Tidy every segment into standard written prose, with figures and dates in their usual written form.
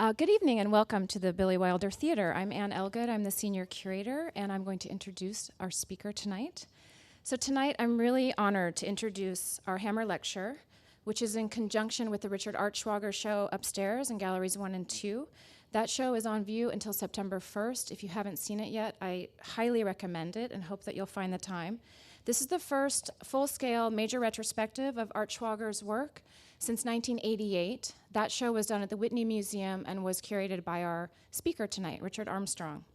Good evening and welcome to the Billy Wilder Theater. I'm Ann Elgood, I'm the senior curator, and I'm going to introduce our speaker tonight. So tonight I'm really honored to introduce our Hammer Lecture, which is in conjunction with the Richard Artschwager show upstairs in Galleries 1 and 2. That show is on view until September 1st. If you haven't seen it yet, I highly recommend it and hope that you'll find the time. This is the first full-scale major retrospective of Artschwager's work since 1988. That show was done at the Whitney Museum and was curated by our speaker tonight, Richard Armstrong.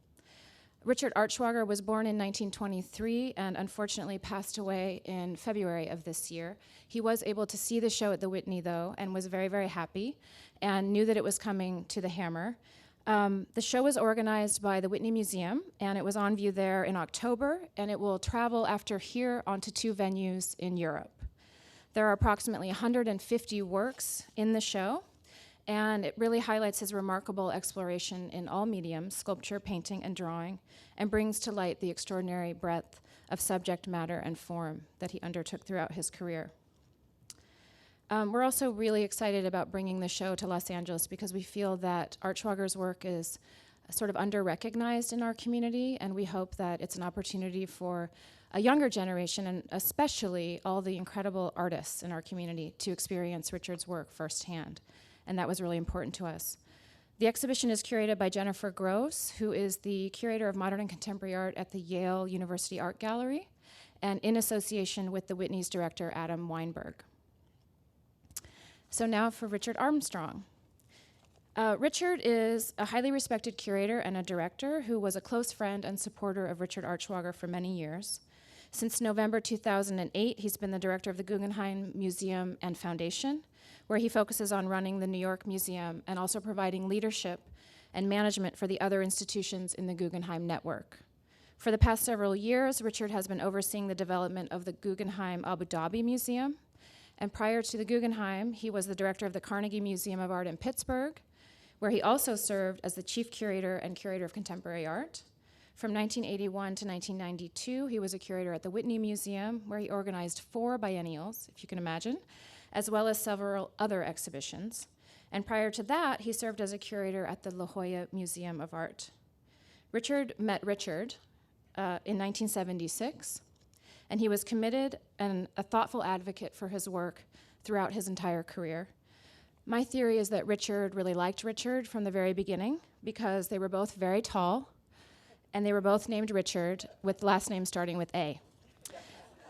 Richard Artschwager was born in 1923 and unfortunately passed away in February of this year. He was able to see the show at the Whitney, though, and was very, very happy and knew that it was coming to the Hammer. The show was organized by the Whitney Museum, and it was on view there in October, and it will travel after here onto 2 venues in Europe. There are approximately 150 works in the show, and it really highlights his remarkable exploration in all mediums, sculpture, painting, and drawing, and brings to light the extraordinary breadth of subject matter and form that he undertook throughout his career. We're also really excited about bringing the show to Los Angeles because we feel that Artschwager's work is sort of under-recognized in our community, and we hope that it's an opportunity for a younger generation, and especially all the incredible artists in our community, to experience Richard's work firsthand. And that was really important to us. The exhibition is curated by Jennifer Gross, who is the curator of modern and contemporary art at the Yale University Art Gallery, and in association with the Whitney's director, Adam Weinberg. So now for Richard Armstrong. Richard is a highly respected curator and a director who was a close friend and supporter of Richard Artschwager for many years. Since November 2008, he's been the director of the Guggenheim Museum and Foundation, where he focuses on running the New York Museum and also providing leadership and management for the other institutions in the Guggenheim network. For the past several years, Richard has been overseeing the development of the Guggenheim Abu Dhabi Museum, and prior to the Guggenheim, he was the director of the Carnegie Museum of Art in Pittsburgh, where he also served as the chief curator and curator of contemporary art. From 1981 to 1992, he was a curator at the Whitney Museum, where he organized 4 biennials, if you can imagine, as well as several other exhibitions. And prior to that, he served as a curator at the La Jolla Museum of Art. Richard met Richard in 1976, and he was committed and a thoughtful advocate for his work throughout his entire career. My theory is that Richard really liked Richard from the very beginning because they were both very tall, and they were both named Richard with last names starting with A.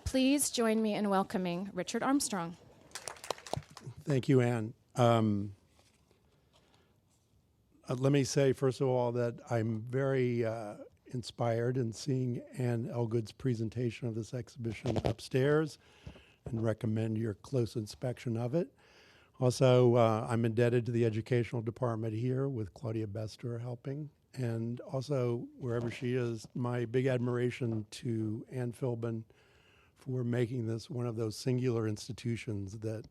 Please join me in welcoming Richard Armstrong. Thank you, Anne. Let me say, first of all, that I'm very inspired in seeing Anne Elgood's presentation of this exhibition upstairs and recommend your close inspection of it. Also, I'm indebted to the educational department here with Claudia Bester helping. And also, wherever she is, my big admiration to Anne Philbin for making this one of those singular institutions that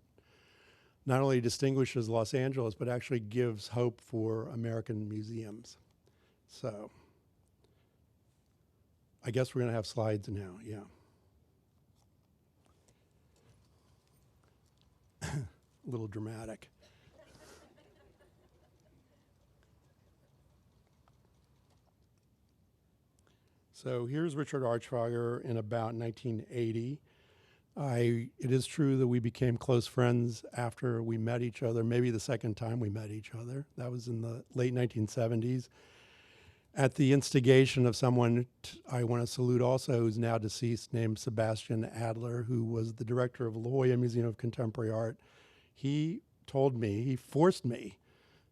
not only distinguishes Los Angeles, but actually gives hope for American museums. So I guess we're going to have slides now, yeah. A little dramatic. So here's Richard Artschwager in about 1980. It is true that we became close friends after we met each other, maybe the second time we met each other. That was in the late 1970s. At the instigation of someone I want to salute also, who's now deceased, named Sebastian Adler, who was the director of La Jolla Museum of Contemporary Art. He forced me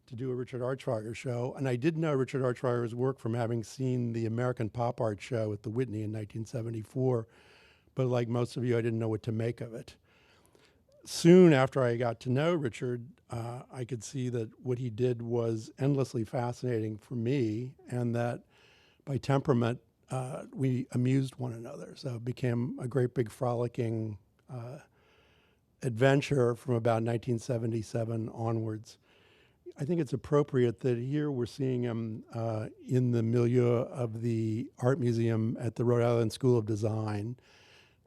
to do a Richard Artschwager show, and I did know Richard Artschwager's work from having seen the American Pop Art show at the Whitney in 1974, but like most of you, I didn't know what to make of it. Soon after I got to know Richard, I could see that what he did was endlessly fascinating for me, and that by temperament, we amused one another. So it became a great big frolicking adventure from about 1977 onwards. I think it's appropriate that here we're seeing him in the milieu of the Art Museum at the Rhode Island School of Design.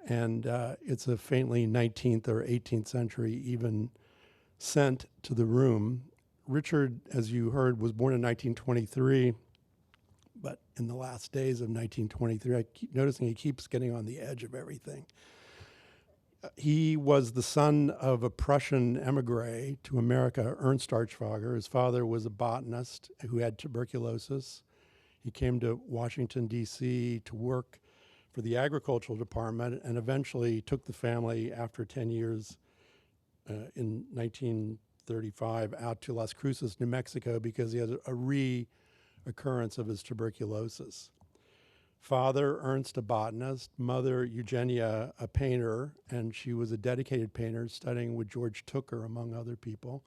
And it's a faintly 19th or 18th century even scent to the room. Richard, as you heard, was born in 1923, but in the last days of 1923, I keep noticing he keeps getting on the edge of everything. He was the son of a Prussian emigre to America, Ernst Artschwager. His father was a botanist who had tuberculosis. He came to Washington, D.C. to work for the agricultural department and eventually took the family after 10 years in 1935 out to Las Cruces, New Mexico, because he had a reoccurrence of his tuberculosis. Father, Ernst, a botanist, mother, Eugenia, a painter, and she was a dedicated painter studying with George Tooker, among other people.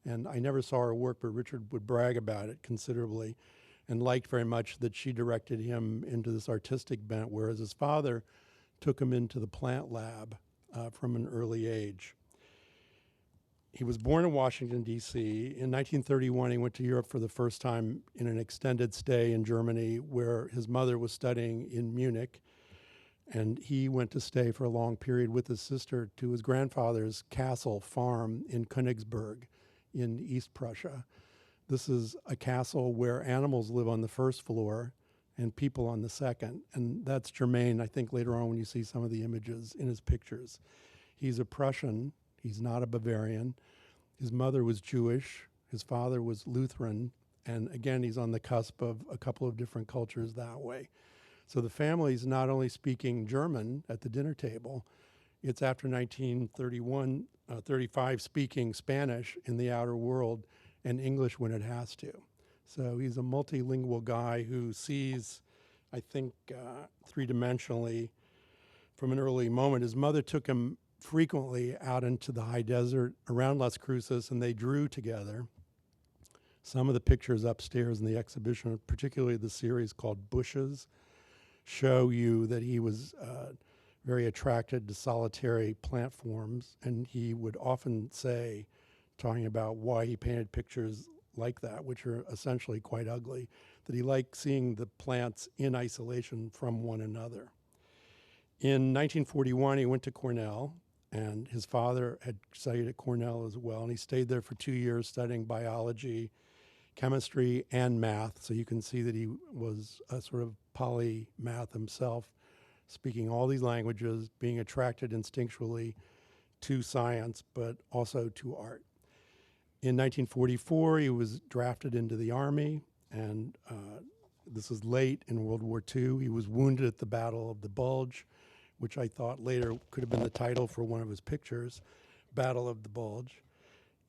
And I never saw her work, but Richard would brag about it considerably and liked very much that she directed him into this artistic bent, whereas his father took him into the plant lab from an early age. He was born in Washington, D.C. In 1931, he went to Europe for the first time in an extended stay in Germany, where his mother was studying in Munich. And he went to stay for a long period with his sister to his grandfather's castle farm in Königsberg in East Prussia. This is a castle where animals live on the first floor and people on the second. And that's germane, I think, later on when you see some of the images in his pictures. He's a Prussian. He's not a Bavarian. His mother was Jewish. His father was Lutheran. And again, he's on the cusp of a couple of different cultures that way. So the family's not only speaking German at the dinner table, it's after 1931, 35 speaking Spanish in the outer world and English when it has to. So he's a multilingual guy who sees, I think, three-dimensionally from an early moment. His mother took him frequently out into the high desert around Las Cruces, and they drew together. Some of the pictures upstairs in the exhibition, particularly the series called Bushes, show you that he was very attracted to solitary plant forms, and he would often say, talking about why he painted pictures like that, which are essentially quite ugly, that he liked seeing the plants in isolation from one another. In 1941, he went to Cornell, and his father had studied at Cornell as well, and he stayed there for 2 years studying biology, chemistry, and math. So you can see that he was a sort of polymath himself, speaking all these languages, being attracted instinctually to science, but also to art. In 1944, he was drafted into the Army, and this was late in World War II. He was wounded at the Battle of the Bulge, which I thought later could have been the title for one of his pictures, Battle of the Bulge.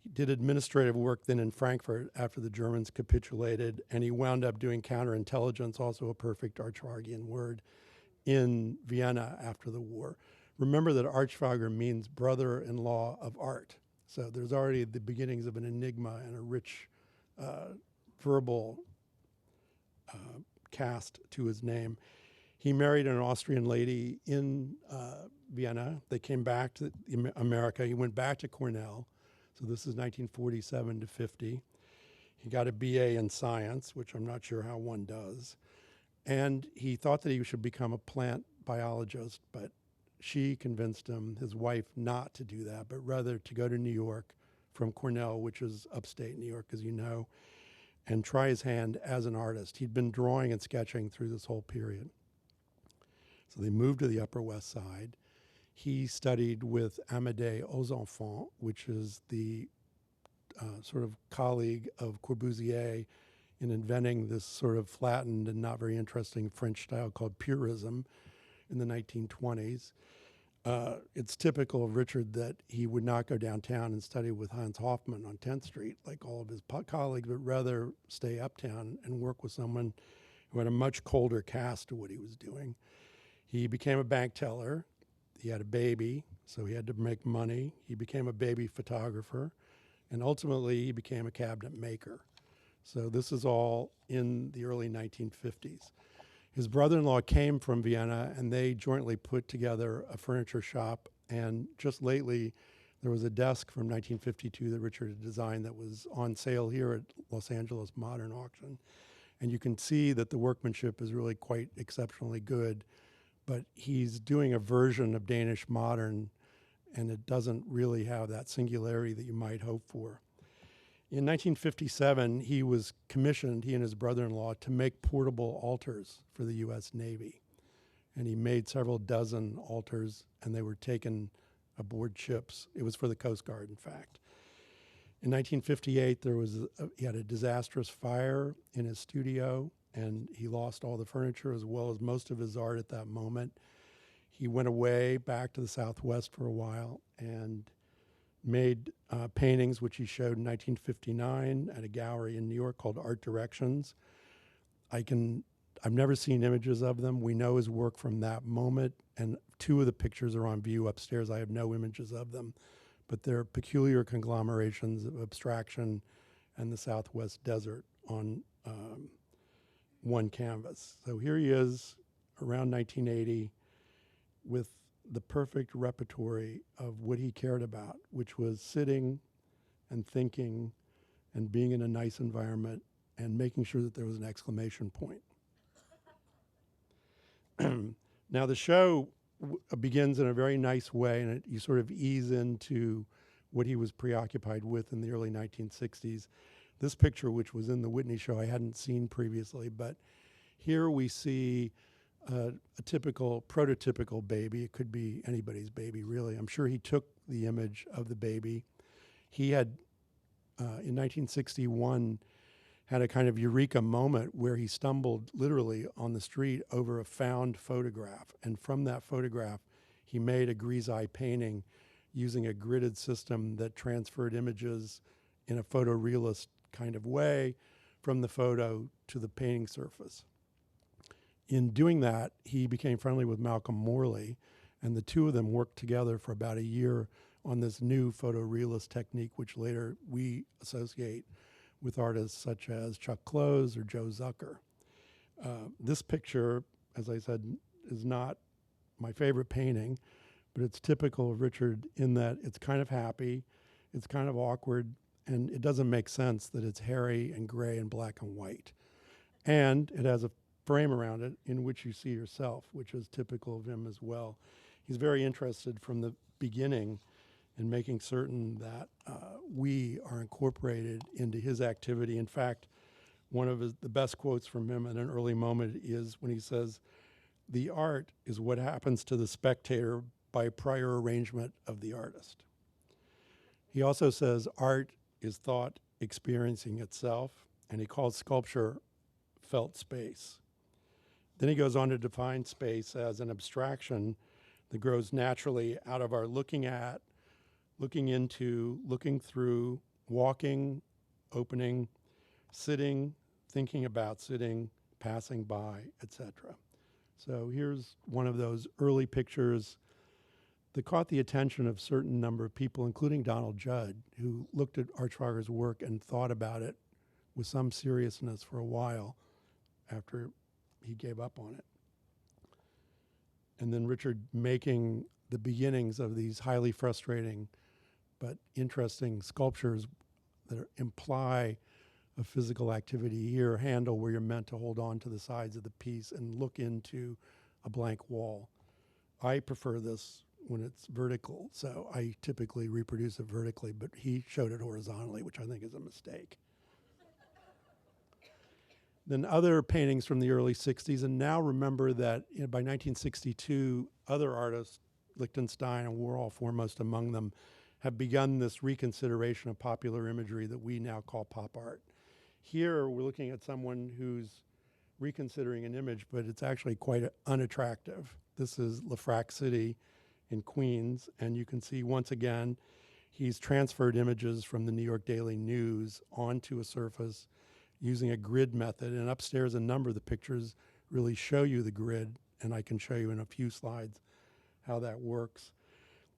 He did administrative work then in Frankfurt after the Germans capitulated, and he wound up doing counterintelligence, also a perfect Artschwagian word, in Vienna after the war. Remember that Artschwager means brother-in-law of art. So there's already the beginnings of an enigma and a rich verbal cast to his name. He married an Austrian lady in Vienna. They came back to America. He went back to Cornell. So this is 1947 to 50. He got a BA in science, which I'm not sure how one does. And he thought that he should become a plant biologist, but she convinced him, his wife, not to do that, but rather to go to New York from Cornell, which is upstate New York, as you know, and try his hand as an artist. He'd been drawing and sketching through this whole period. So they moved to the Upper West Side. He studied with Amédée aux Enfants, which is the sort of colleague of Corbusier in inventing this sort of flattened and not very interesting French style called purism in the 1920s. It's typical of Richard that he would not go downtown and study with Hans Hofmann on 10th Street like all of his colleagues, but rather stay uptown and work with someone who had a much colder cast to what he was doing. He became a bank teller. He had a baby, so he had to make money. He became a baby photographer, and ultimately he became a cabinet maker. So this is all in the early 1950s. His brother-in-law came from Vienna, and they jointly put together a furniture shop. And just lately, there was a desk from 1952 that Richard had designed that was on sale here at Los Angeles Modern Auction. And you can see that the workmanship is really quite exceptionally good, but he's doing a version of Danish modern, and it doesn't really have that singularity that you might hope for. In 1957, he was commissioned, he and his brother-in-law, to make portable altars for the U.S. Navy. And he made several dozen altars, and they were taken aboard ships. It was for the Coast Guard, in fact. In 1958, he had a disastrous fire in his studio, and he lost all the furniture as well as most of his art at that moment. He went away back to the Southwest for a while and made paintings, which he showed in 1959 at a gallery in New York called Art Directions. I've never seen images of them. We know his work from that moment, and two of the pictures are on view upstairs. I have no images of them, but they're peculiar conglomerations of abstraction and the Southwest desert on one canvas. So here he is around 1980 with the perfect repertory of what he cared about, which was sitting and thinking and being in a nice environment and making sure that there was an exclamation point. Now the show begins in a very nice way, and you sort of ease into what he was preoccupied with in the early 1960s. This picture, which was in the Whitney show, I hadn't seen previously, but here we see a typical, prototypical baby. It could be anybody's baby, really. I'm sure he took the image of the baby. He had, in 1961, had a kind of eureka moment where he stumbled literally on the street over a found photograph. And from that photograph, he made a grisaille painting using a gridded system that transferred images in a photorealist kind of way from the photo to the painting surface. In doing that, he became friendly with Malcolm Morley, and the two of them worked together for about a year on this new photorealist technique, which later we associate with artists such as Chuck Close or Joe Zucker. This picture, as I said, is not my favorite painting, but it's typical of Richard in that it's kind of happy, it's kind of awkward, and it doesn't make sense that it's hairy and gray and black and white. And it has a frame around it in which you see yourself, which is typical of him as well. He's very interested from the beginning in making certain that we are incorporated into his activity. In fact, one of the best quotes from him at an early moment is when he says, "The art is what happens to the spectator by prior arrangement of the artist." He also says art is thought experiencing itself, and he calls sculpture felt space. Then he goes on to define space as an abstraction that grows naturally out of our looking at, looking into, looking through, walking, opening, sitting, thinking about sitting, passing by, etc. So here's one of those early pictures that caught the attention of a certain number of people, including Donald Judd, who looked at Artschwager's work and thought about it with some seriousness for a while after he gave up on it. And then Richard making the beginnings of these highly frustrating but interesting sculptures that imply a physical activity here, a handle where you're meant to hold on to the sides of the piece and look into a blank wall. I prefer this when it's vertical, so I typically reproduce it vertically, but he showed it horizontally, which I think is a mistake. Then other paintings from the early 60s, and now remember that by 1962, other artists, Lichtenstein and Warhol foremost among them, have begun this reconsideration of popular imagery that we now call pop art. Here, we're looking at someone who's reconsidering an image, but it's actually quite unattractive. This is LaFrac City in Queens, and you can see once again, he's transferred images from the New York Daily News onto a surface using a grid method, and upstairs a number of the pictures really show you the grid, and I can show you in a few slides how that works.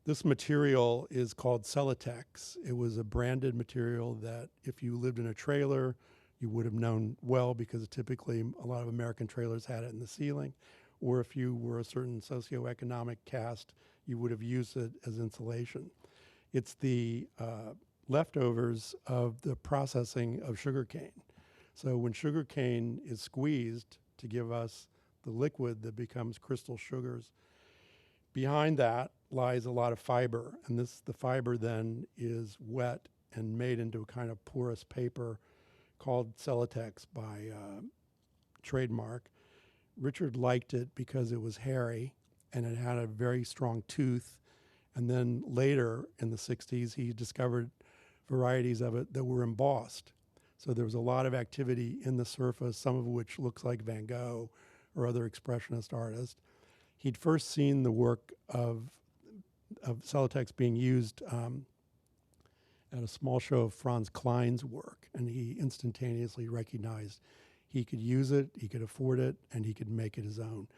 This material is called Celotex. It was a branded material that if you lived in a trailer, you would have known well because typically a lot of American trailers had it in the ceiling, or if you were a certain socioeconomic caste, you would have used it as insulation. It's the leftovers of the processing of sugarcane. So when sugarcane is squeezed to give us the liquid that becomes crystal sugars, behind that lies a lot of fiber, and the fiber then is wet and made into a kind of porous paper called Celotex by trademark. Richard liked it because it was hairy and it had a very strong tooth. And then later in the 60s, he discovered varieties of it that were embossed. So there was a lot of activity in the surface, some of which looks like Van Gogh or other expressionist artists. He'd first seen the work of Celotex being used at a small show of Franz Klein's work, and he instantaneously recognized he could use it, he could afford it, and he could make it his own.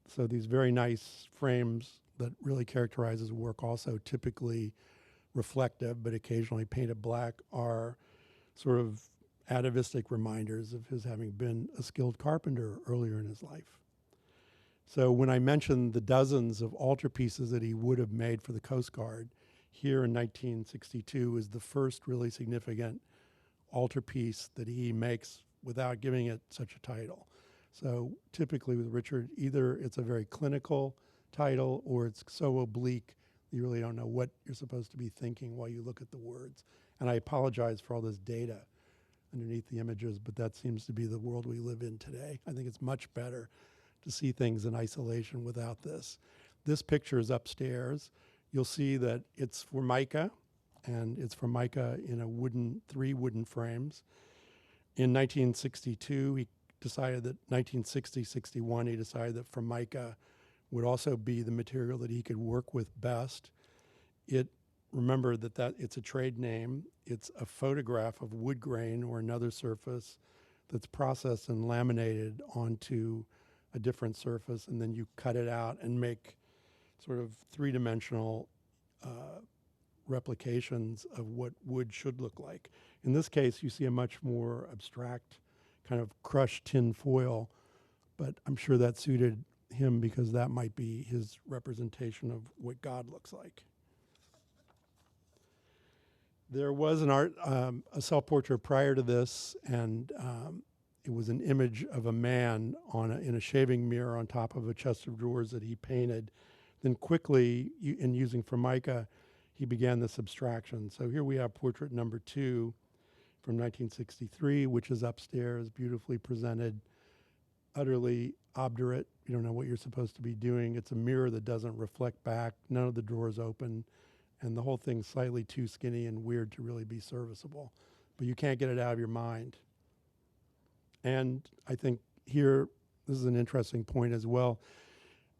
So these very nice frames that really characterize his work, also typically reflective but occasionally painted black, are sort of atavistic reminders of his having been a skilled carpenter earlier in his life. So when I mentioned the dozens of altarpieces that he would have made for the Coast Guard, here in 1962 is the first really significant altarpiece that he makes without giving it such a title. So typically with Richard, either it's a very clinical title or it's so oblique that you really don't know what you're supposed to be thinking while you look at the words. And I apologize for all this data underneath the images, but that seems to be the world we live in today. I think it's much better to see things in isolation without this. This picture is upstairs. You'll see that it's Formica, and it's Formica in a three wooden frames. In 1962, he decided that 1960-61, he decided that Formica would also be the material that he could work with best. Remember that it's a trade name. It's a photograph of wood grain or another surface that's processed and laminated onto a different surface, and then you cut it out and make sort of three-dimensional replications of what wood should look like. In this case, you see a much more abstract kind of crushed tin foil, but I'm sure that suited him because that might be his representation of what God looks like. There was a self-portrait prior to this, and it was an image of a man in a shaving mirror on top of a chest of drawers that he painted. Then quickly, in using Formica, he began this abstraction. So here we have portrait number 2 from 1963, which is upstairs, beautifully presented, utterly obdurate. You don't know what you're supposed to be doing. It's a mirror that doesn't reflect back. None of the drawers open. And the whole thing's slightly too skinny and weird to really be serviceable. But you can't get it out of your mind. And I think here, this is an interesting point as well.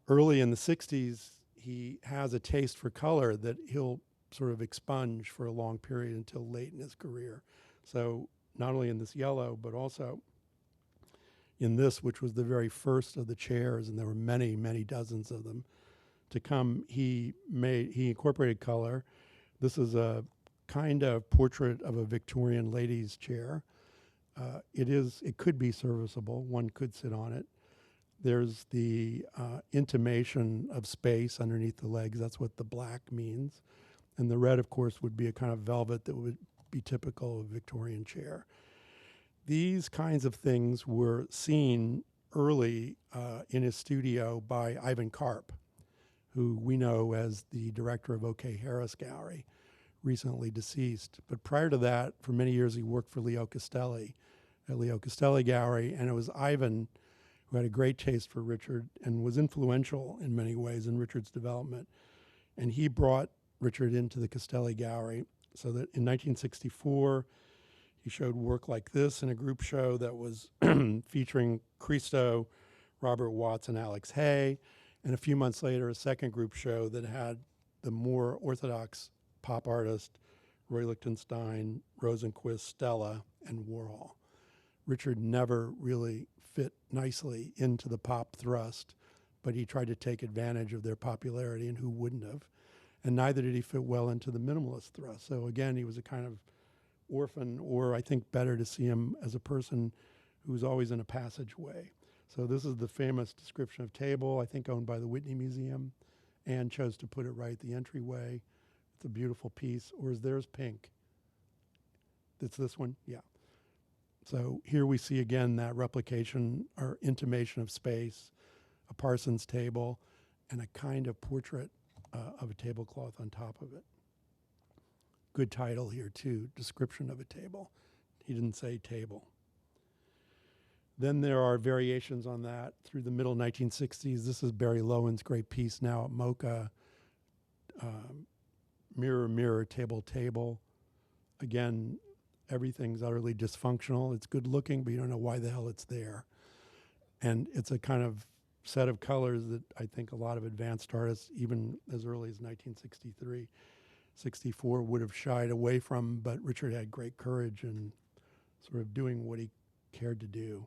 Early in the 60s, he has a taste for color that he'll sort of expunge for a long period until late in his career. So not only in this yellow, but also in this, which was the very first of the chairs, and there were many, many dozens of them to come, he incorporated color. This is a kind of portrait of a Victorian lady's chair. It could be serviceable. One could sit on it. There's the intimation of space underneath the legs. That's what the black means. And the red, of course, would be a kind of velvet that would be typical of a Victorian chair. These kinds of things were seen early in his studio by Ivan Karp, who we know as the director of O.K. Harris Gallery, recently deceased. But prior to that, for many years, he worked for Leo Castelli at Leo Castelli Gallery, and it was Ivan who had a great taste for Richard and was influential in many ways in Richard's development. And he brought Richard into the Castelli Gallery so that in 1964, he showed work like this in a group show that was featuring Christo, Robert Watts, and Alex Hay. And a few months later, a second group show that had the more orthodox pop artist Roy Lichtenstein, Rosenquist, Stella, and Warhol. Richard never really fit nicely into the pop thrust, but he tried to take advantage of their popularity, and who wouldn't have? And neither did he fit well into the minimalist thrust. So again, he was a kind of orphan, or I think better to see him as a person who's always in a passageway. So this is the famous description of table, I think owned by the Whitney Museum. Anne chose to put it right at the entryway. It's a beautiful piece. Or is theirs pink? It's this one? Yeah. So here we see again that replication or intimation of space, a Parsons table, and a kind of portrait of a tablecloth on top of it. good title here too, description of a table. He didn't say table. Then there are variations on that through the middle 1960s. This is Barry Lowen's great piece now at MoCA, Mirror, Mirror, Table, Table. Again, everything's utterly dysfunctional. It's good looking, but you don't know why the hell it's there. And it's a kind of set of colors that I think a lot of advanced artists, even as early as 1963, 64, would have shied away from, but Richard had great courage in sort of doing what he cared to do.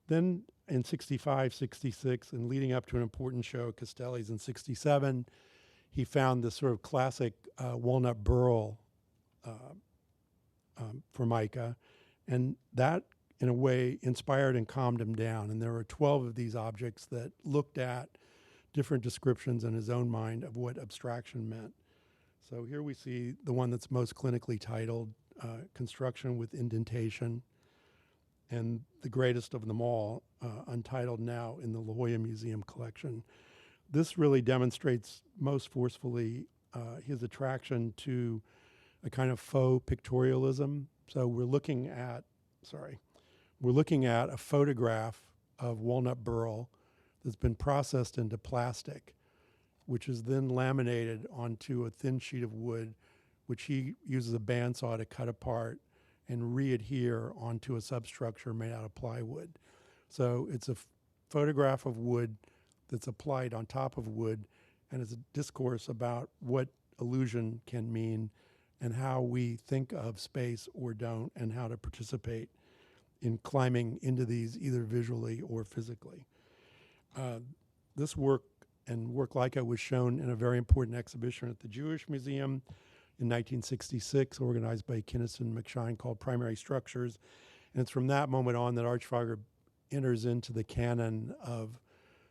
Then in 65, 66, and leading up to an important show at Castelli's in 67, he found this sort of classic walnut burl Formica, and that, in a way, inspired and calmed him down. And there were 12 of these objects that looked at different descriptions in his own mind of what abstraction meant. So here we see the one that's most clinically titled, Construction with Indentation, and the greatest of them all, untitled now in the La Jolla Museum collection. This really demonstrates most forcefully his attraction to a kind of faux pictorialism. So we're looking at a photograph of walnut burl that's been processed into plastic, which is then laminated onto a thin sheet of wood, which he uses a bandsaw to cut apart and re-adhere onto a substructure made out of plywood. So it's a photograph of wood that's applied on top of wood, and it's a discourse about what illusion can mean and how we think of space or don't, and how to participate in climbing into these either visually or physically. This work and work like it was shown in a very important exhibition at the Jewish Museum in 1966, organized by Kinnison McShine, called Primary Structures. And it's from that moment on that Artschwager enters into the canon of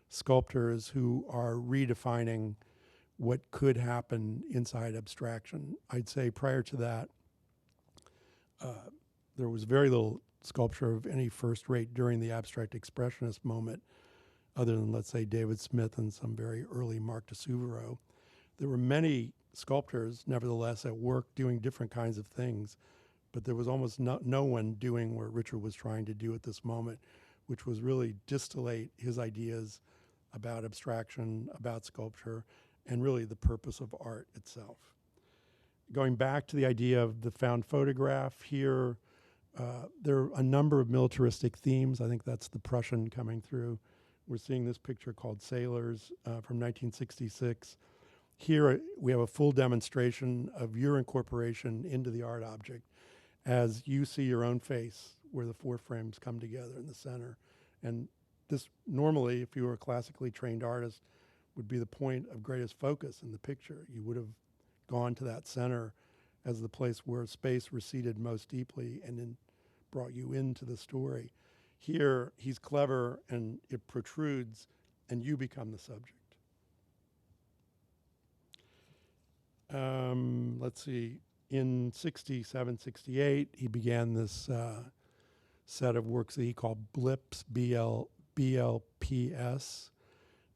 sculptors who are redefining what could happen inside abstraction. I'd say prior to that, there was very little sculpture of any first rate during the abstract expressionist moment, other than, let's say, David Smith and some very early Marc de Souvero. There were many sculptors, nevertheless, at work doing different kinds of things, but there was almost no one doing what Richard was trying to do at this moment, which was really distillate his ideas about abstraction, about sculpture, and really the purpose of art itself. Going back to the idea of the found photograph here, there are a number of militaristic themes. I think that's the Prussian coming through. We're seeing this picture called Sailors from 1966. Here we have a full demonstration of your incorporation into the art object as you see your own face where the four frames come together in the center. And this normally, if you were a classically trained artist, would be the point of greatest focus in the picture. You would have gone to that center as the place where space receded most deeply and then brought you into the story. Here, he's clever and it protrudes and you become the subject. Let's see, in 67, 68, he began this set of works that he called blips, BLPS,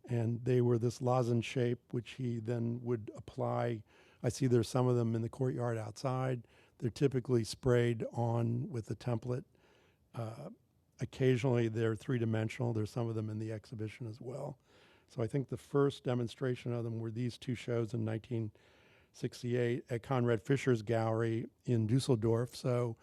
and they were this lozenge shape, which he then would apply. I see there's some of them in the courtyard outside. They're typically sprayed on with a template. Occasionally they're three-dimensional. There's some of them in the exhibition as well. So I think the first demonstration of them were these two shows in 1968 at Conrad Fischer's gallery in Dusseldorf. So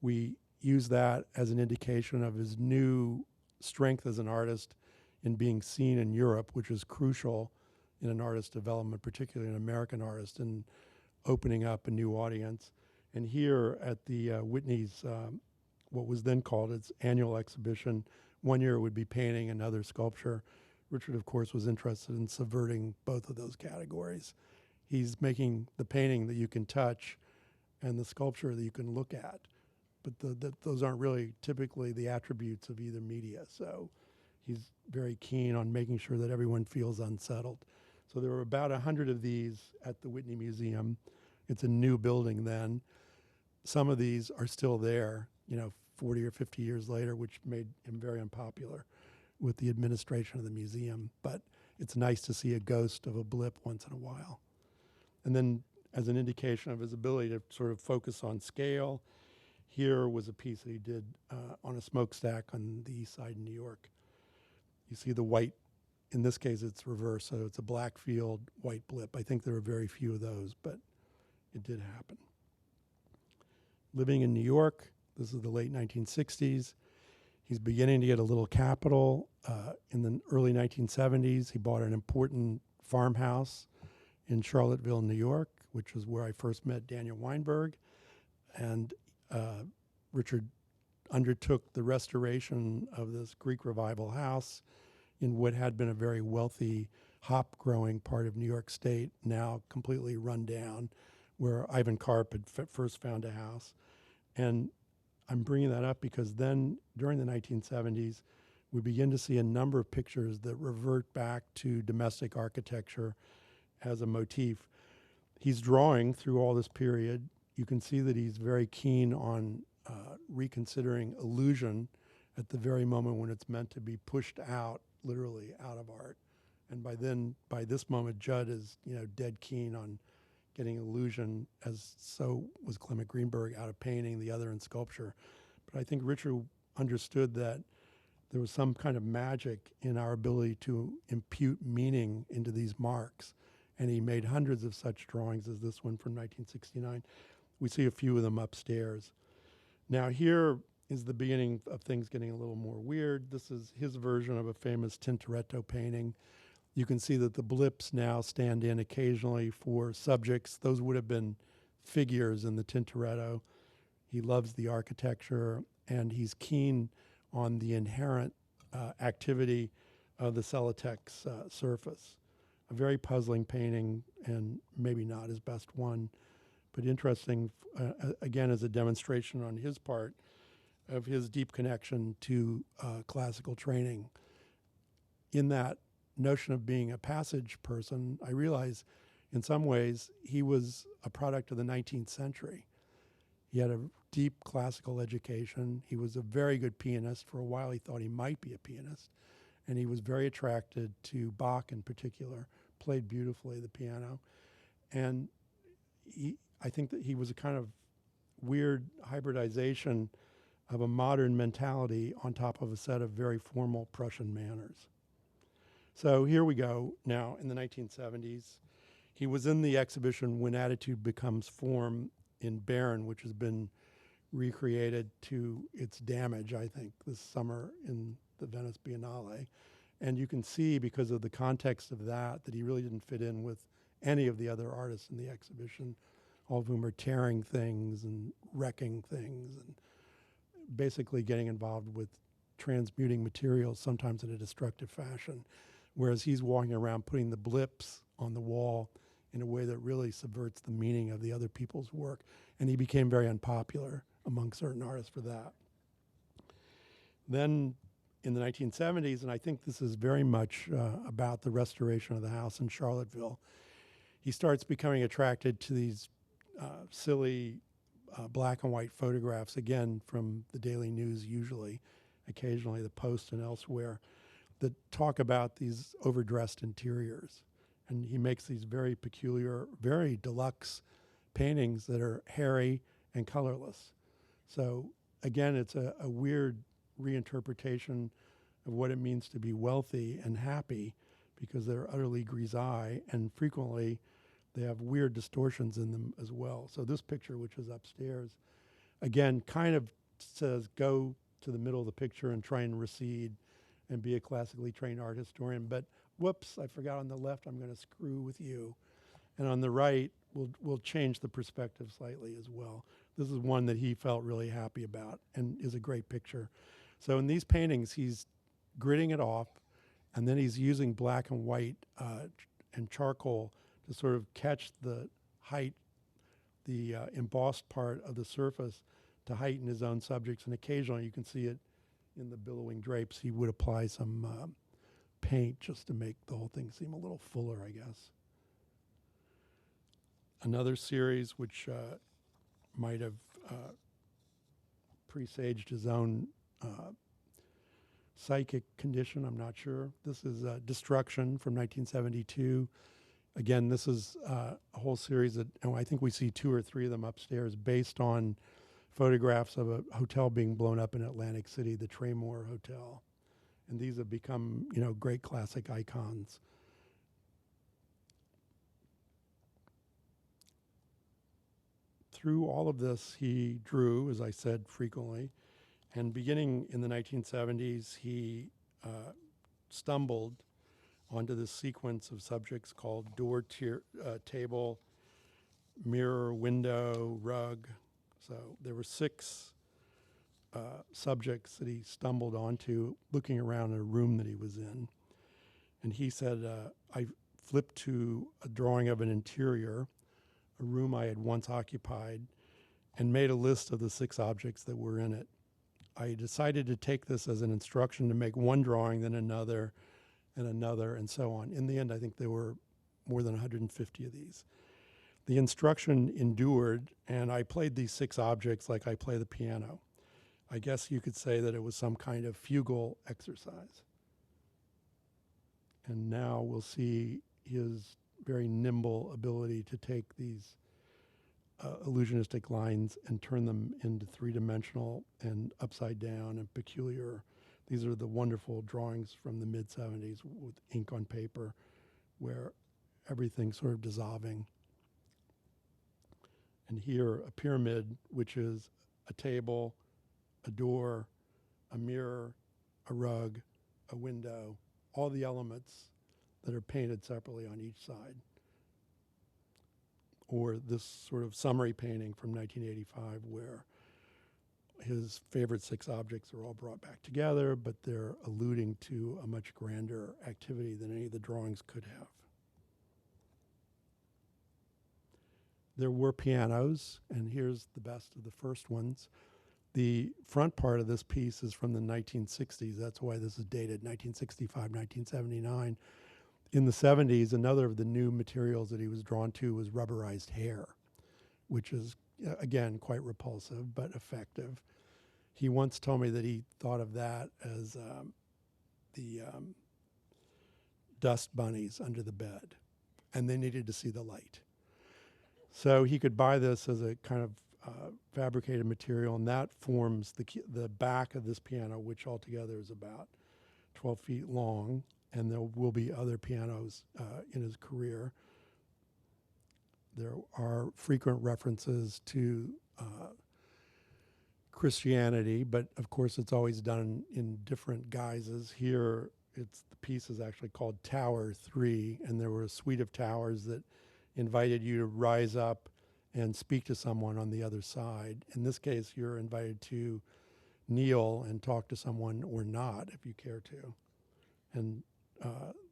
we use that as an indication of his new strength as an artist in being seen in Europe, which is crucial in an artist development, particularly an American artist, and opening up a new audience. And here at the Whitney's, what was then called its annual exhibition, one year it would be painting, another sculpture. Richard, of course, was interested in subverting both of those categories. He's making the painting that you can touch and the sculpture that you can look at, but those aren't really typically the attributes of either media. So he's very keen on making sure that everyone feels unsettled. So there were about 100 of these at the Whitney Museum. It's a new building then. Some of these are still there, 40 or 50 years later, which made him very unpopular with the administration of the museum. But it's nice to see a ghost of a blip once in a while. And then as an indication of his ability to sort of focus on scale. Here was a piece that he did on a smokestack on the east side of New York. You see the white, in this case it's reverse, so it's a black field, white blip. I think there are very few of those, but it did happen. Living in New York, this is the late 1960s. He's beginning to get a little capital. In the early 1970s, he bought an important farmhouse in Charlottesville, New York, which is where I first met Daniel Weinberg. And Richard undertook the restoration of this Greek Revival house in what had been a very wealthy hop-growing part of New York State, now completely run down, where Ivan Karp had first found a house. And I'm bringing that up because then, during the 1970s, we begin to see a number of pictures that revert back to domestic architecture as a motif. He's drawing through all this period. You can see that he's very keen on reconsidering illusion at the very moment when it's meant to be pushed out, literally out of art. And by this moment, Judd is, dead keen on getting illusion, as so was Clement Greenberg, out of painting, the other in sculpture. But I think Richard understood that there was some kind of magic in our ability to impute meaning into these marks. And he made hundreds of such drawings as this one from 1969. We see a few of them upstairs. Now here is the beginning of things getting a little more weird. This is his version of a famous Tintoretto painting. You can see that the blips now stand in occasionally for subjects. Those would have been figures in the Tintoretto. He loves the architecture, and he's keen on the inherent activity of the Celotex surface. A very puzzling painting, and maybe not his best one, but interesting, again, as a demonstration on his part of his deep connection to classical training. In that notion of being a passage person, I realize in some ways he was a product of the 19th century. He had a deep classical education. He was a very good pianist. For a while he thought he might be a pianist. And he was very attracted to Bach in particular, played beautifully the piano. And I think that he was a kind of weird hybridization of a modern mentality on top of a set of very formal Prussian manners. So here we go now in the 1970s. He was in the exhibition When Attitude Becomes Form in Bern, which has been recreated to its damage, I think, this summer in the Venice Biennale. And you can see, because of the context of that he really didn't fit in with any of the other artists in the exhibition, all of whom are tearing things and wrecking things and basically getting involved with transmuting materials, sometimes in a destructive fashion. Whereas he's walking around putting the blips on the wall in a way that really subverts the meaning of the other people's work. And he became very unpopular among certain artists for that. Then in the 1970s, and I think this is very much about the restoration of the house in Charlottesville, he starts becoming attracted to these silly black and white photographs, again, from the Daily News usually, occasionally the Post and elsewhere, that talk about these overdressed interiors. And he makes these very peculiar, very deluxe paintings that are hairy and colorless. So again, it's a weird reinterpretation of what it means to be wealthy and happy, because they're utterly grisaille, and frequently they have weird distortions in them as well. So this picture, which is upstairs, again, kind of says go to the middle of the picture and try and recede and be a classically trained art historian. But whoops, I forgot, on the left I'm going to screw with you. And on the right, we'll change the perspective slightly as well. This is one that he felt really happy about and is a great picture. So in these paintings, he's gridding it off, and then he's using black and white and charcoal to sort of catch the height, the embossed part of the surface to heighten his own subjects. And occasionally, you can see it in the billowing drapes, he would apply some paint just to make the whole thing seem a little fuller, I guess. Another series which might have presaged his own psychic condition, I'm not sure. This is Destruction from 1972. Again, this is a whole series that, and I think we see 2 or 3 of them upstairs based on photographs of a hotel being blown up in Atlantic City, the Traymore Hotel. And these have become, great classic icons. Through all of this, he drew, as I said, frequently. And beginning in the 1970s, he stumbled onto this sequence of subjects called door, table, mirror, window, rug. So there were 6 subjects that he stumbled onto looking around in a room that he was in. And he said, I flipped to a drawing of an interior, a room I had once occupied, and made a list of the 6 objects that were in it. I decided to take this as an instruction to make one drawing, then another, and so on. In the end, I think there were more than 150 of these. The instruction endured, and I played these 6 objects like I play the piano. I guess you could say that it was some kind of fugal exercise. And now we'll see his very nimble ability to take these illusionistic lines and turn them into 3-dimensional and upside down and peculiar. These are the wonderful drawings from the mid-70s with ink on paper where everything's sort of dissolving. And here, a pyramid, which is a table, a door, a mirror, a rug, a window, all the elements that are painted separately on each side. Or this sort of summary painting from 1985 where his favorite 6 objects are all brought back together, but they're alluding to a much grander activity than any of the drawings could have. There were pianos, and here's the best of the first ones. The front part of this piece is from the 1960s. That's why this is dated 1965, 1979. In the 70s, another of the new materials that he was drawn to was rubberized hair, which is, again, quite repulsive, but effective. He once told me that he thought of that as the dust bunnies under the bed, and they needed to see the light. So he could buy this as a kind of fabricated material, and that forms the back of this piano, which altogether is about 12 feet long, and there will be other pianos in his career. There are frequent references to Christianity, but of course it's always done in different guises. Here, the piece is actually called Tower 3, and there were a suite of towers that invited you to rise up and speak to someone on the other side. In this case, you're invited to kneel and talk to someone or not, if you care to. And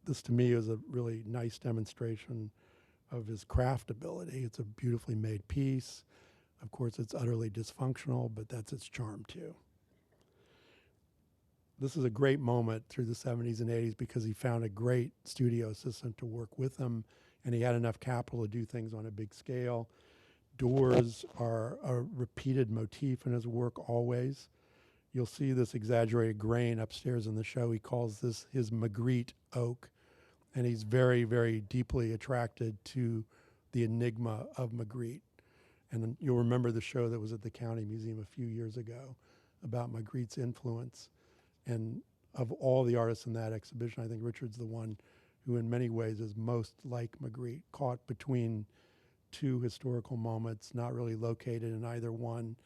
this, to me, is a really nice demonstration of his craft ability. It's a beautifully made piece. Of course, it's utterly dysfunctional, but that's its charm, too. This is a great moment through the 70s and 80s because he found a great studio assistant to work with him, and he had enough capital to do things on a big scale. Doors are a repeated motif in his work always. You'll see this exaggerated grain upstairs in the show. He calls this his Mcgritte oak, and he's very, very deeply attracted to the enigma of Mcgritte. And you'll remember the show that was at the County Museum a few years ago about Magritte's influence. And of all the artists in that exhibition, I think Richard's the one who in many ways is most like Mcgritte, caught between 2 historical moments, not really located in either one,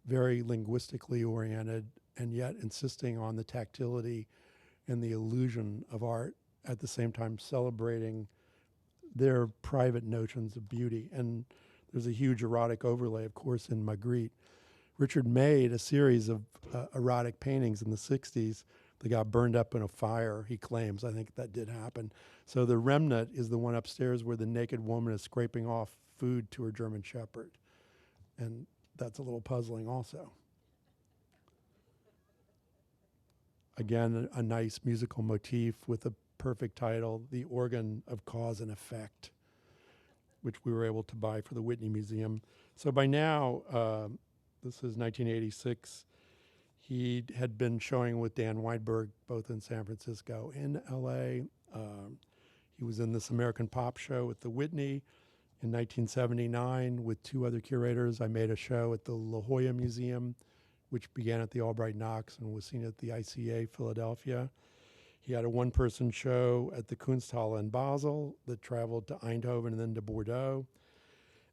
very linguistically oriented, and yet insisting on the tactility and the illusion of art, at the same time celebrating their private notions of beauty. And there's a huge erotic overlay, of course, in Mcgritte. Richard made a series of erotic paintings in the 60s that got burned up in a fire, he claims. I think that did happen. So the remnant is the one upstairs where the naked woman is scraping off food to her German Shepherd. And that's a little puzzling also. Again, a nice musical motif with a perfect title, The Organ of Cause and Effect, which we were able to buy for the Whitney Museum. So by now, this is 1986, he had been showing with Dan Weinberg both in San Francisco and LA. He was in this American Pop show at the Whitney in 1979 with two other curators. I made a show at the La Jolla Museum, which began at the Albright Knox and was seen at the ICA Philadelphia. He had a one-person show at the Kunsthalle in Basel that traveled to Eindhoven and then to Bordeaux.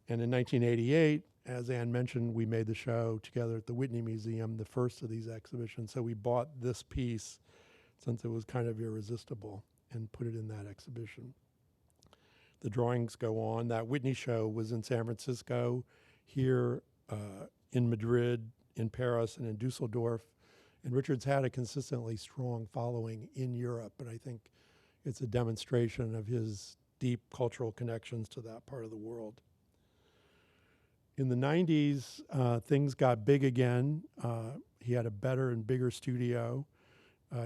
And in 1988, as Anne mentioned, we made the show together at the Whitney Museum, the first of these exhibitions. So we bought this piece since it was kind of irresistible and put it in that exhibition. The drawings go on. That Whitney show was in San Francisco, here in Madrid, in Paris, and in Dusseldorf. And Richard's had a consistently strong following in Europe, and I think it's a demonstration of his deep cultural connections to that part of the world. In the 90s, things got big again. He had a better and bigger studio.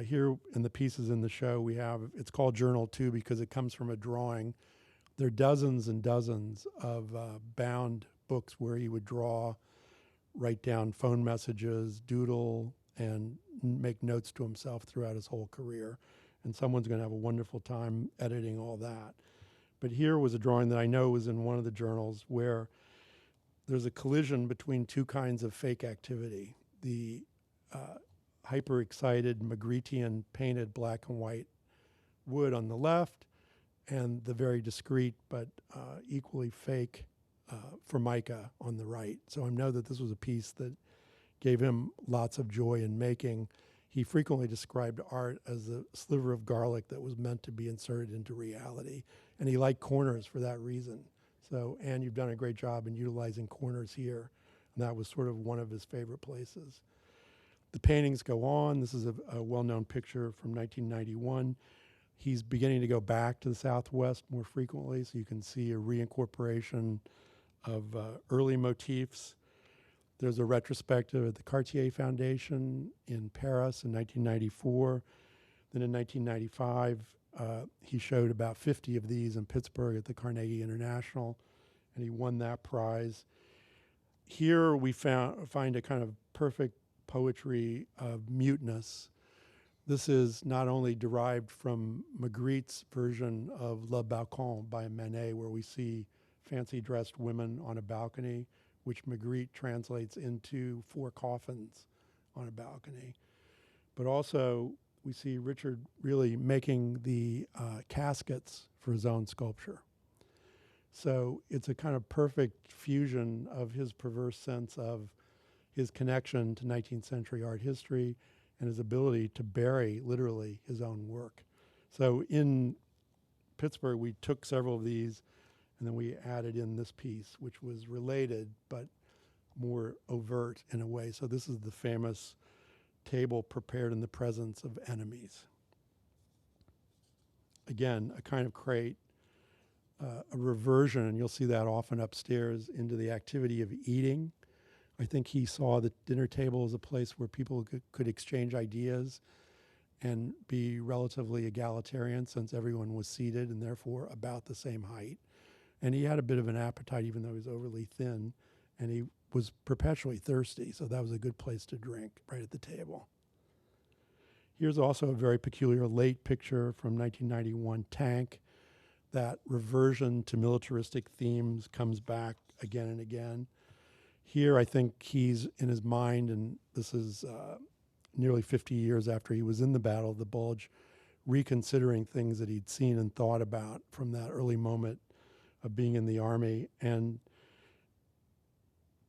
Here in the pieces in the show we have, it's called Journal 2 because it comes from a drawing. There are dozens and dozens of bound books where he would draw, write down phone messages, doodle, and make notes to himself throughout his whole career. And someone's going to have a wonderful time editing all that. But here was a drawing that I know was in one of the journals where there's a collision between two kinds of fake activity. The hyper-excited Mcgrittean painted black and white wood on the left, and the very discreet but equally fake Formica on the right. So I know that this was a piece that gave him lots of joy in making. He frequently described art as a sliver of garlic that was meant to be inserted into reality, and he liked corners for that reason. So, Anne, you've done a great job in utilizing corners here, and that was sort of one of his favorite places. The paintings go on. This is a well-known picture from 1991. He's beginning to go back to the Southwest more frequently, so you can see a reincorporation of early motifs. There's a retrospective at the Cartier Foundation in Paris in 1994. Then in 1995, he showed about 50 of these in Pittsburgh at the Carnegie International, and he won that prize. Here we find a kind of perfect poetry of muteness. This is not only derived from Mcgritte's version of Le Balcon by Manet, where we see fancy dressed women on a balcony, which Mcgritte translates into 4 coffins on a balcony. But also we see Richard really making the caskets for his own sculpture. So it's a kind of perfect fusion of his perverse sense of his connection to 19th century art history and his ability to bury, literally, his own work. So in Pittsburgh, we took several of these, and then we added in this piece, which was related, but more overt in a way. So this is the famous table prepared in the presence of enemies. Again, a kind of crate, a reversion, and you'll see that often upstairs, into the activity of eating. I think he saw the dinner table as a place where people could exchange ideas and be relatively egalitarian, since everyone was seated and therefore about the same height. And he had a bit of an appetite, even though he was overly thin, and he was perpetually thirsty, so that was a good place to drink, right at the table. Here's also a very peculiar late picture from 1991, Tank. That reversion to militaristic themes comes back again and again. Here, I think he's in his mind, and this is nearly 50 years after he was in the Battle of the Bulge, reconsidering things that he'd seen and thought about from that early moment of being in the Army. And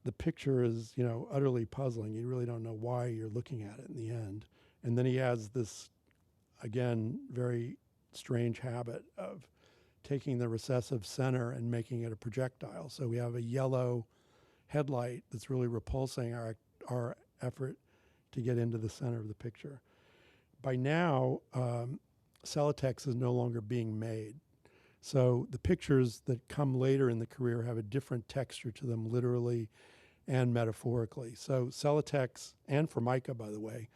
the picture is, utterly puzzling. You really don't know why you're looking at it in the end. And then he has this, again, very strange habit of taking the recessive center and making it a projectile. So we have a yellow headlight that's really repulsing our effort to get into the center of the picture. By now, Celotex is no longer being made. So the pictures that come later in the career have a different texture to them, literally and metaphorically. So Celotex, and Formica, by the way,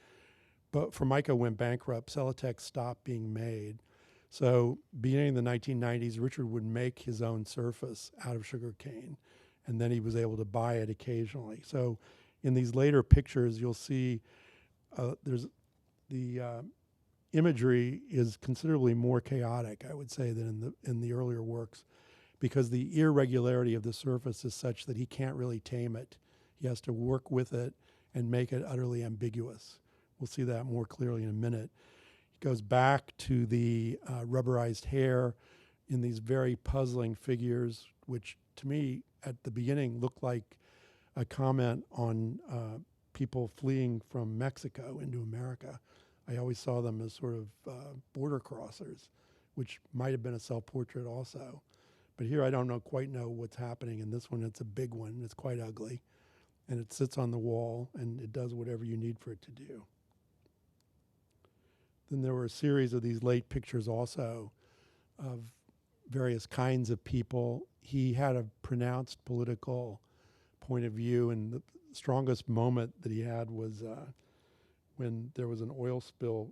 but Formica went bankrupt. Celotex stopped being made. So beginning in the 1990s, Richard would make his own surface out of sugarcane, and then he was able to buy it occasionally. So in these later pictures, you'll see there's the imagery is considerably more chaotic, I would say, than in the earlier works, because the irregularity of the surface is such that he can't really tame it. He has to work with it and make it utterly ambiguous. We'll see that more clearly in a minute. He goes back to the rubberized hair in these very puzzling figures, which to me at the beginning looked like a comment on people fleeing from Mexico into America. I always saw them as sort of border crossers, which might have been a self-portrait also. But here I don't quite know what's happening. In this one, it's a big one. It's quite ugly. And it sits on the wall, and it does whatever you need for it to do. Then there were a series of these late pictures also of various kinds of people. He had a pronounced political point of view, and the strongest moment that he had was when there was an oil spill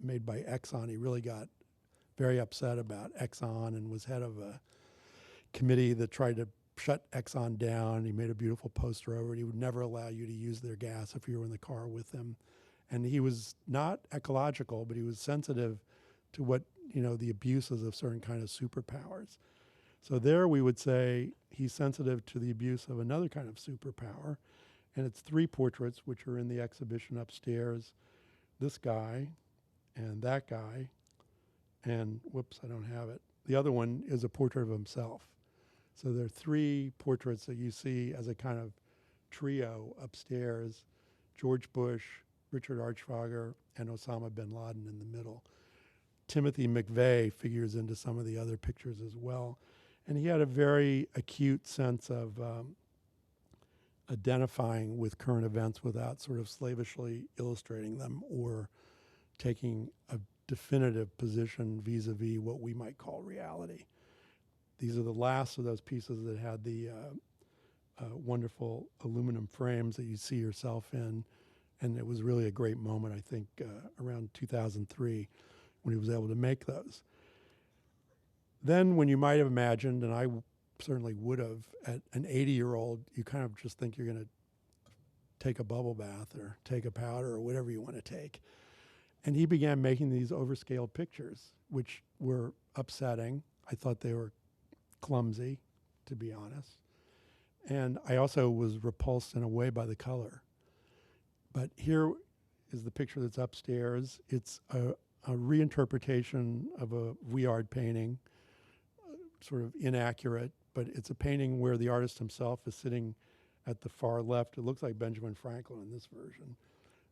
made by Exxon. He really got very upset about Exxon and was head of a committee that tried to shut Exxon down. He made a beautiful poster over it. He would never allow you to use their gas if you were in the car with him. And he was not ecological, but he was sensitive to what, the abuses of certain kind of superpowers. So there we would say he's sensitive to the abuse of another kind of superpower. And it's 3 portraits which are in the exhibition upstairs. This guy and that guy, and whoops, I don't have it. The other one is a portrait of himself. So there are 3 portraits that you see as a kind of trio upstairs: George Bush, Richard Artschwager, and Osama bin Laden in the middle. Timothy McVeigh figures into some of the other pictures as well. And he had a very acute sense of identifying with current events without sort of slavishly illustrating them or taking a definitive position vis-a-vis what we might call reality. These are the last of those pieces that had the wonderful aluminum frames that you see yourself in. And it was really a great moment, I think, around 2003 when he was able to make those. Then when you might have imagined, and I certainly would have, at an 80-year-old, you kind of just think you're going to take a bubble bath or take a powder or whatever you want to take. And he began making these overscaled pictures, which were upsetting. I thought they were clumsy, to be honest. And I also was repulsed in a way by the color. But here is the picture that's upstairs. It's a reinterpretation of a Vuillard painting, sort of inaccurate, but it's a painting where the artist himself is sitting at the far left. It looks like Benjamin Franklin in this version.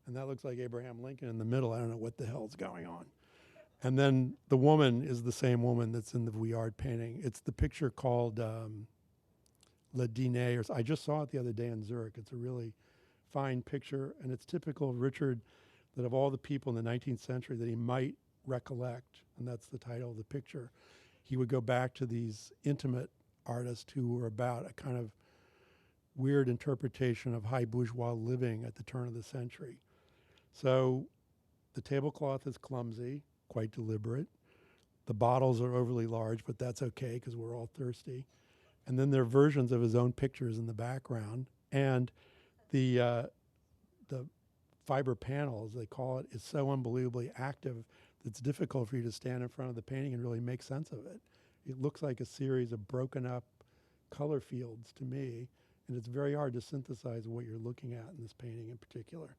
And that looks like Abraham Lincoln in the middle. I don't know what the hell's going on. And then the woman is the same woman that's in the Vuillard painting. It's the picture called Le Dîner. I just saw it the other day in Zurich. It's a really fine picture, and it's typical of Richard that of all the people in the 19th century that he might recollect, and that's the title of the picture, he would go back to these intimate artists who were about a kind of weird interpretation of high bourgeois living at the turn of the century. So the tablecloth is clumsy, quite deliberate. The bottles are overly large, but that's okay because we're all thirsty. And then there are versions of his own pictures in the background. And the fiber panel, as they call it, is so unbelievably active that it's difficult for you to stand in front of the painting and really make sense of it. It looks like a series of broken up color fields to me, and it's very hard to synthesize what you're looking at in this painting in particular.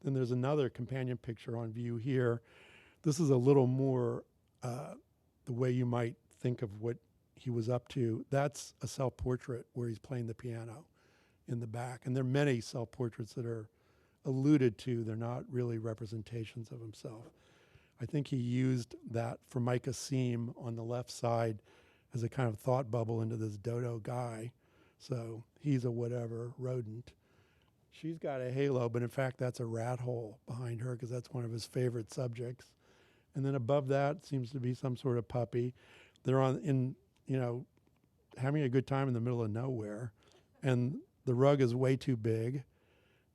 Then there's another companion picture on view here. This is a little more the way you might think of what he was up to. That's a self-portrait where he's playing the piano in the back. And there are many self-portraits that are alluded to. They're not really representations of himself. I think he used that Formica seam on the left side as a kind of thought bubble into this dodo guy. So he's a whatever rodent. She's got a halo, but in fact that's a rat hole behind her because that's one of his favorite subjects. And then above that seems to be some sort of puppy. They're having a good time in the middle of nowhere. And the rug is way too big.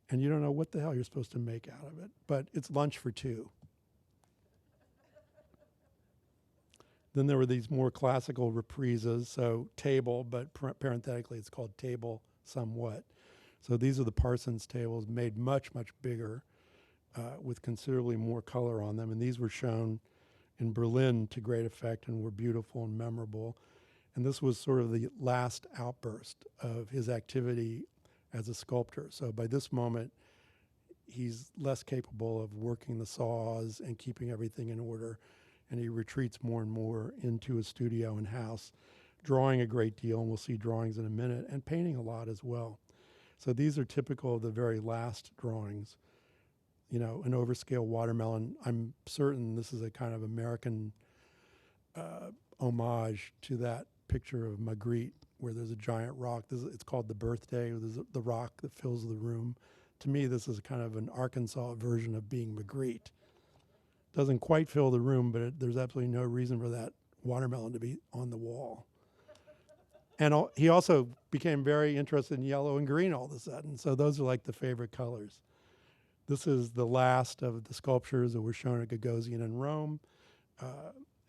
And you don't know what the hell you're supposed to make out of it. But it's lunch for 2. Then there were these more classical reprises. So table, but parenthetically it's called table somewhat. So these are the Parsons tables made much, much bigger. with considerably more color on them. And these were shown in Berlin to great effect and were beautiful and memorable. And this was sort of the last outburst of his activity as a sculptor. So by this moment, he's less capable of working the saws and keeping everything in order. And he retreats more and more into his studio and house, drawing a great deal, and we'll see drawings in a minute, and painting a lot as well. So these are typical of the very last drawings. You know, an overscale watermelon. I'm certain this is a kind of American homage to that picture of Mcgritte, where there's a giant rock. It's called The Birthday. There's the rock that fills the room. To me, this is kind of an Arkansas version of being Mcgritte. Doesn't quite fill the room, but there's absolutely no reason for that watermelon to be on the wall. And he also became very interested in yellow and green all of a sudden. So those are like the favorite colors. This is the last of the sculptures that were shown at Gagosian in Rome.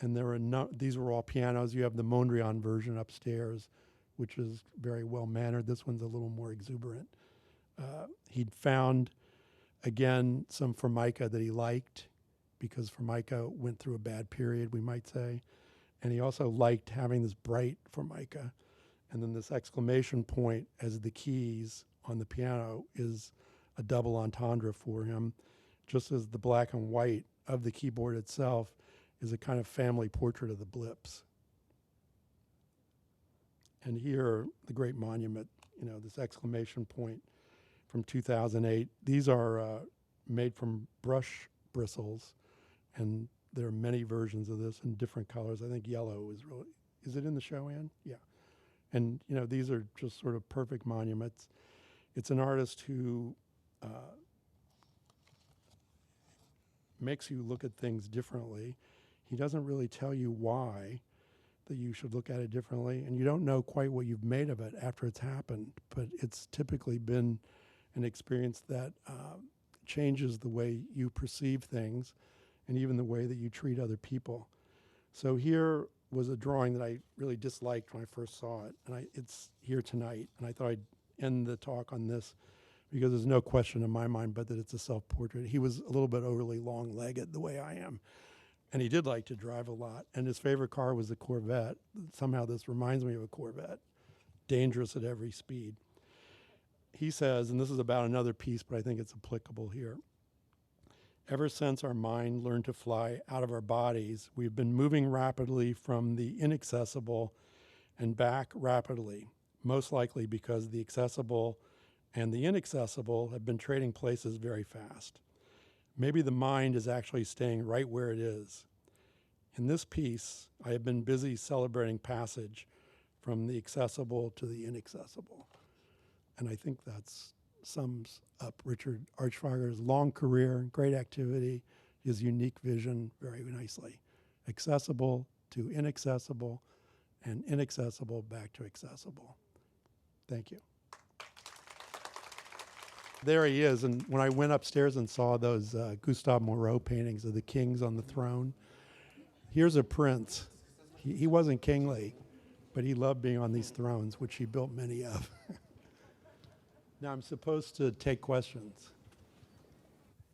And there were these were all pianos. You have the Mondrian version upstairs, which is very well mannered. This one's a little more exuberant. He'd found, again, some Formica that he liked, because Formica went through a bad period, we might say. And he also liked having this bright Formica. And then this exclamation point as the keys on the piano is a double entendre for him, just as the black and white of the keyboard itself is a kind of family portrait of the blips. And here, the great monument, you know, this exclamation point from 2008. These are made from brush bristles, and there are many versions of this in different colors. I think yellow is it in the show, Ann? Yeah. And, you know, these are just sort of perfect monuments. It's an artist who makes you look at things differently. He doesn't really tell you why that you should look at it differently, and you don't know quite what you've made of it after it's happened, but it's typically been an experience that changes the way you perceive things and even the way that you treat other people. So here was a drawing that I really disliked when I first saw it, and it's here tonight, and I thought I'd end the talk on this because there's no question in my mind but that it's a self-portrait. He was a little bit overly long-legged the way I am, and he did like to drive a lot, and his favorite car was a Corvette. Somehow this reminds me of a Corvette, dangerous at every speed. He says, and this is about another piece, but I think it's applicable here, ever since our mind learned to fly out of our bodies, we've been moving rapidly from the inaccessible and back rapidly, most likely because the accessible and the inaccessible have been trading places very fast. Maybe the mind is actually staying right where it is. In this piece, I have been busy celebrating passage from the accessible to the inaccessible. And I think that sums up Richard Artschwager's long career, great activity, his unique vision very nicely. Accessible to inaccessible, and inaccessible back to accessible. Thank you. There he is, and when I went upstairs and saw those Gustave Moreau paintings of the kings on the throne, here's a prince. He wasn't kingly, but he loved being on these thrones, which he built many of. Now I'm supposed to take questions.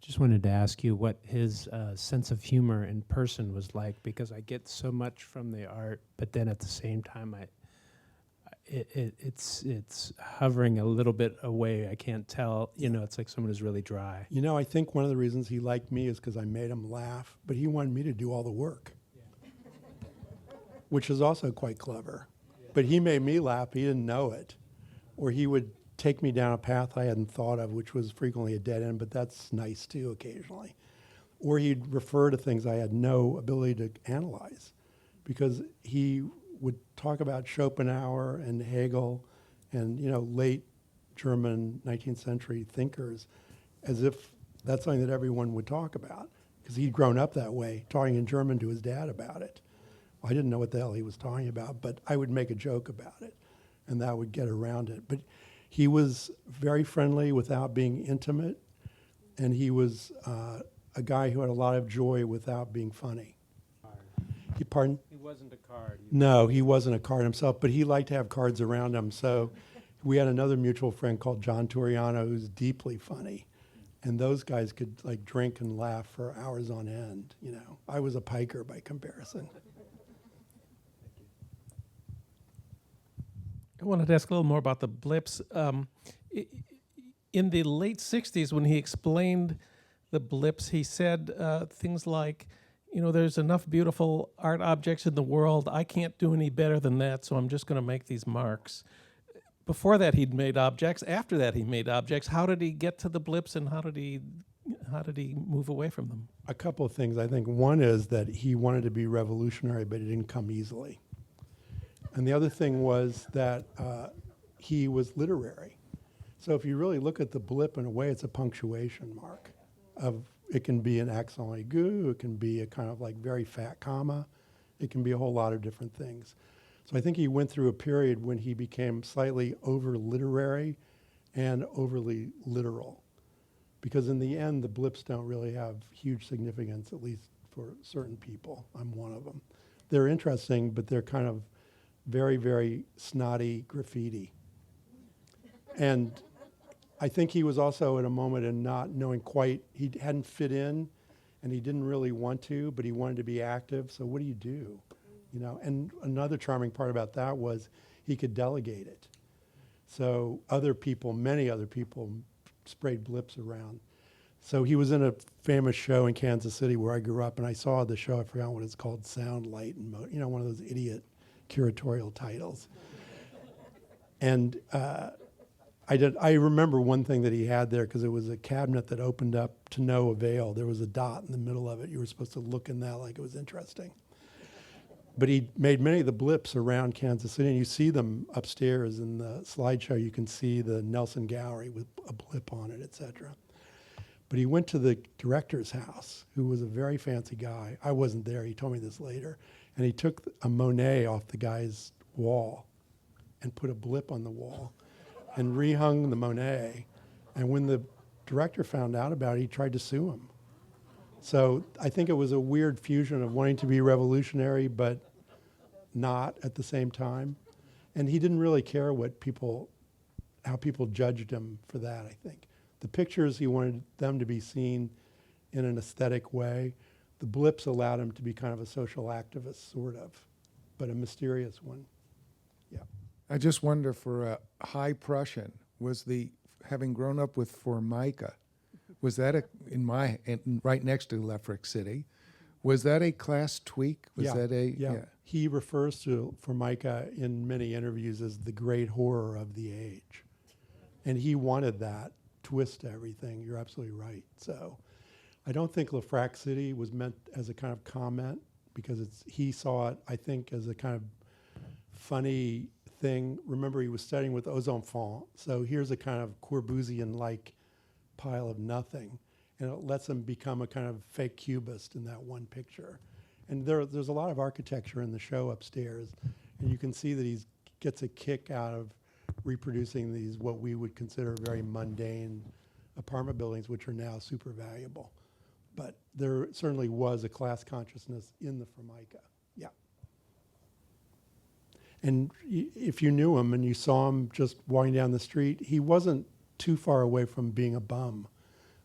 Just wanted to ask you what his sense of humor in person was like, because I get so much from the art, but then at the same time, it's hovering a little bit away. I can't tell. You know, it's like someone who's really dry. You know, I think one of the reasons he liked me is because I made him laugh, but he wanted me to do all the work, which is also quite clever. But he made me laugh. He didn't know it, or he would take me down a path I hadn't thought of, which was frequently a dead end, but that's nice too occasionally. Or he'd refer to things I had no ability to analyze, because he would talk about Schopenhauer and Hegel and, you know, late German 19th century thinkers as if that's something that everyone would talk about, because he'd grown up that way, talking in German to his dad about it. I didn't know what the hell he was talking about, but I would make a joke about it, and that would get around it. But he was very friendly without being intimate, and he was a guy who had a lot of joy without being funny. Pardon? He wasn't a card. No, he wasn't a card himself, but he liked to have cards around him. So we had another mutual friend called John Turiano, who's deeply funny, And those guys could like drink and laugh for hours on end, you know. I was a piker by comparison. I wanted to ask a little more about the blips. In the late 60s, when he explained the blips, he said things like, you know, there's enough beautiful art objects in the world. I can't do any better than that, so I'm just going to make these marks. Before that, he'd made objects. After that, he made objects. How did he get to the blips, and how did he move away from them? A couple of things. I think one is that he wanted to be revolutionary, but it didn't come easily. And the other thing was that he was literary. So if you really look at the blip, in a way, it's a punctuation mark. It can be an accent aigu, it can be a kind of like very fat comma, it can be a whole lot of different things. So I think he went through a period when he became slightly over literary and overly literal. Because in the end, the blips don't really have huge significance, at least for certain people. I'm one of them. They're interesting, but they're kind of very, very snotty graffiti. And I think he was also at a moment in not knowing quite, he hadn't fit in, and he didn't really want to, but he wanted to be active, so what do you do? You know, and another charming part about that was he could delegate it. So other people, many other people, sprayed blips around. So he was in a famous show in Kansas City where I grew up, and I saw the show, I forgot what it's called, Sound, Light, and you know, one of those idiot curatorial titles. And I remember one thing that he had there, because it was a cabinet that opened up to no avail. There was a dot in the middle of it. You were supposed to look in that like it was interesting. But he made many of the blips around Kansas City, and you see them upstairs in the slideshow. You can see the Nelson Gallery with a blip on it, et cetera. But he went to the director's house, who was a very fancy guy. I wasn't there. He told me this later. And he took a Monet off the guy's wall and put a blip on the wall and rehung the Monet. And when the director found out about it, he tried to sue him. So I think it was a weird fusion of wanting to be revolutionary, but not at the same time. And he didn't really care how people judged him for that, I think. The pictures, he wanted them to be seen in an aesthetic way. The blips allowed him to be kind of a social activist, sort of, but a mysterious one. Yeah. I just wonder, for a high Prussian, having grown up with Formica, was that right next to Lefrak City, was that a class tweak? Yeah. He refers to Formica in many interviews as the great horror of the age. And he wanted that twist to everything. You're absolutely right. So I don't think Lefrak City was meant as a kind of comment, because he saw it, I think, as a kind of funny thing. Remember, he was studying with aux enfants, so here's a kind of Corbusian-like pile of nothing, and it lets him become a kind of fake cubist in that one picture. And there's a lot of architecture in the show upstairs, and you can see that he gets a kick out of reproducing these, what we would consider very mundane apartment buildings, which are now super valuable. But there certainly was a class consciousness in the Formica. Yeah. And if you knew him and you saw him just walking down the street, he wasn't too far away from being a bum.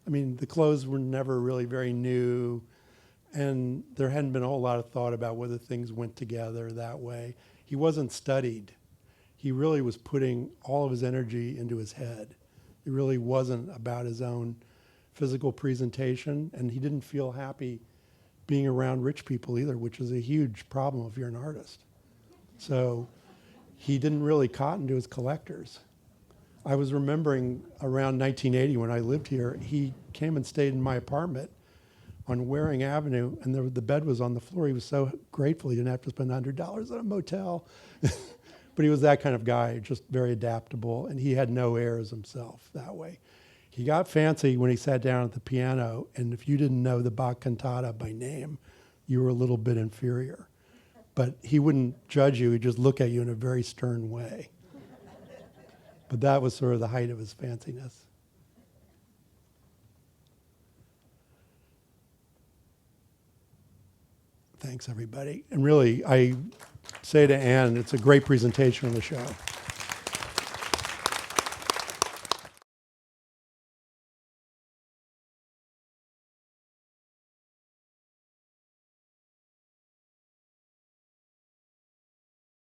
I mean, the clothes were never really very new, and there hadn't been a whole lot of thought about whether things went together that way. He wasn't studied. He really was putting all of his energy into his head. It really wasn't about his own physical presentation, and he didn't feel happy being around rich people either, which is a huge problem if you're an artist. So he didn't really cotton to his collectors. I was remembering around 1980 when I lived here, he came and stayed in my apartment on Waring Avenue, and the bed was on the floor. He was so grateful he didn't have to spend $100 at a motel. But he was that kind of guy, just very adaptable, and he had no airs himself that way. He got fancy when he sat down at the piano, and if you didn't know the Bach cantata by name, you were a little bit inferior. But he wouldn't judge you, he'd just look at you in a very stern way. But that was sort of the height of his fanciness. Thanks, everybody. And really, I say to Anne, it's a great presentation of the show.